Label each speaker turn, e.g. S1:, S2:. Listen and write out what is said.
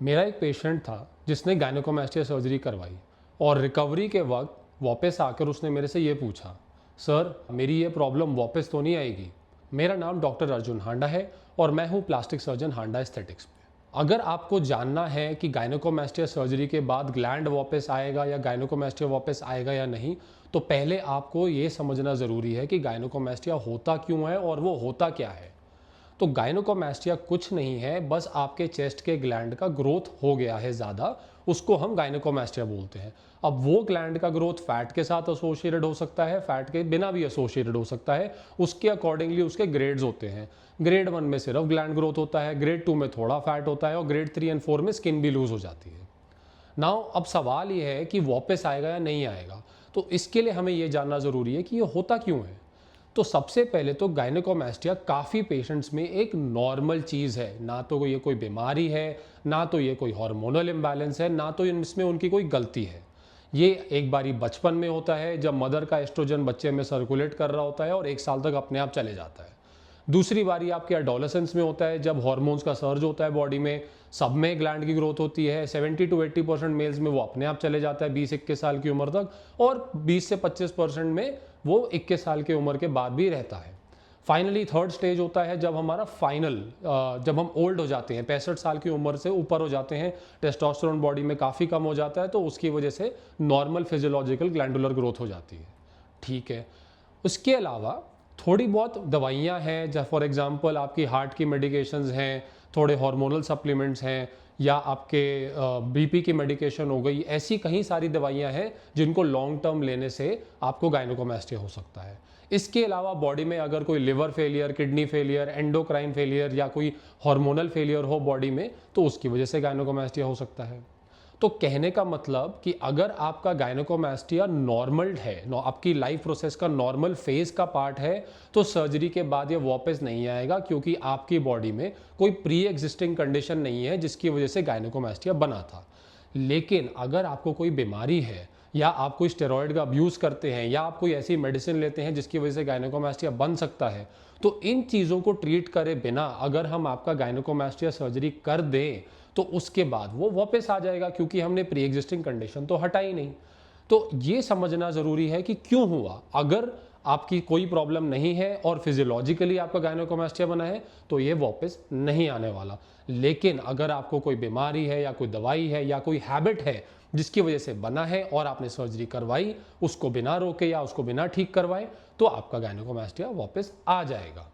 S1: मेरा एक पेशेंट था जिसने गायनेकोमास्टिया सर्जरी करवाई और रिकवरी के वक्त वापस आकर उसने मेरे से ये पूछा, सर मेरी ये प्रॉब्लम वापस तो नहीं आएगी। मेरा नाम डॉक्टर अर्जुन हांडा है और मैं हूँ प्लास्टिक सर्जन हांडा एस्थेटिक्स पे। अगर आपको जानना है कि गायनेकोमास्टिया सर्जरी के बाद ग्लैंड वापस आएगा या गायनेकोमास्टिया वापस आएगा या नहीं, तो पहले आपको ये समझना ज़रूरी है कि गायनेकोमास्टिया होता क्यों है और वो होता क्या है। तो गायनेकोमास्टिया कुछ नहीं है, बस आपके चेस्ट के ग्लैंड का ग्रोथ हो गया है ज़्यादा, उसको हम गायनेकोमास्टिया बोलते हैं। अब वो ग्लैंड का ग्रोथ फैट के साथ एसोसिएटेड हो सकता है, फैट के बिना भी एसोसिएटेड हो सकता है। उसके अकॉर्डिंगली उसके ग्रेड्स होते हैं। ग्रेड 1 में सिर्फ ग्लैंड ग्रोथ होता है, ग्रेड 2 में थोड़ा फैट होता है और ग्रेड 3 एंड 4 में स्किन भी लूज हो जाती है। नाउ अब सवाल ये है कि वापस आएगा या नहीं आएगा। तो इसके लिए हमें ये जानना ज़रूरी है कि ये होता क्यों है। तो सबसे पहले तो गायनेकोमास्टिया काफ़ी पेशेंट्स में एक नॉर्मल चीज़ है, ना तो ये कोई बीमारी है, ना तो ये कोई हार्मोनल इम्बैलेंस है, ना तो इसमें उनकी कोई गलती है। ये एक बारी बचपन में होता है जब मदर का एस्ट्रोजन बच्चे में सर्कुलेट कर रहा होता है और 1 साल तक अपने आप चले जाता है। दूसरी बारी आपके एडोलेसेंस में होता है जब हार्मोन्स का सर्ज होता है बॉडी में, सब में ग्लैंड की ग्रोथ होती है। 70 to 80% मेल्स में वो अपने आप चले जाता है 20-21 साल की उम्र तक, और 20 से 25% में वो 21 साल की उम्र के बाद भी रहता है। फाइनली थर्ड स्टेज होता है जब हमारा जब हम ओल्ड हो जाते हैं, 65 साल की उम्र से ऊपर हो जाते हैं, टेस्टोस्टेरोन बॉडी में काफ़ी कम हो जाता है, तो उसकी वजह से नॉर्मल फिजियोलॉजिकल ग्लैंडुलर ग्रोथ हो जाती है। ठीक है, उसके अलावा थोड़ी बहुत दवाइयाँ हैं, जैसे फॉर एग्जांपल आपकी हार्ट की मेडिकेशंस हैं, थोड़े हार्मोनल सप्लीमेंट्स हैं, या आपके बीपी की मेडिकेशन हो गई। ऐसी कई सारी दवाइयाँ हैं जिनको लॉन्ग टर्म लेने से आपको गायनेकोमास्टिया हो सकता है। इसके अलावा बॉडी में अगर कोई liver failure, kidney failure, endocrine failure या कोई हार्मोनल फेलियर हो बॉडी में, तो उसकी वजह से गायनेकोमास्टिया हो सकता है। तो कहने का मतलब कि अगर आपका गायनेकोमास्टिया नॉर्मल है, आपकी लाइफ प्रोसेस का नॉर्मल फेज का पार्ट है, तो सर्जरी के बाद ये वापस नहीं आएगा, क्योंकि आपकी बॉडी में कोई प्री एग्जिस्टिंग कंडीशन नहीं है जिसकी वजह से गायनेकोमास्टिया बना था। लेकिन अगर आपको कोई बीमारी है, या आप कोई स्टेरॉयड का अब्यूज़ करते हैं, या आप कोई ऐसी मेडिसिन लेते हैं जिसकी वजह से गायनेकोमास्टिया बन सकता है, तो इन चीज़ों को ट्रीट करे बिना अगर हम आपका गायनेकोमास्टिया सर्जरी कर दें, तो उसके बाद वो वापस आ जाएगा, क्योंकि हमने प्री एग्जिस्टिंग कंडीशन तो हटाई नहीं। तो ये समझना ज़रूरी है कि क्यों हुआ। अगर आपकी कोई प्रॉब्लम नहीं है और फिजियोलॉजिकली आपका गायनेकोमास्टिया बना है, तो ये वापस नहीं आने वाला। लेकिन अगर आपको कोई बीमारी है, या कोई दवाई है, या कोई हैबिट है जिसकी वजह से बना है और आपने सर्जरी करवाई, उसको बिना रोके या उसको बिना ठीक करवाए, तो आपका गायनेकोमास्टिया वापस आ जाएगा।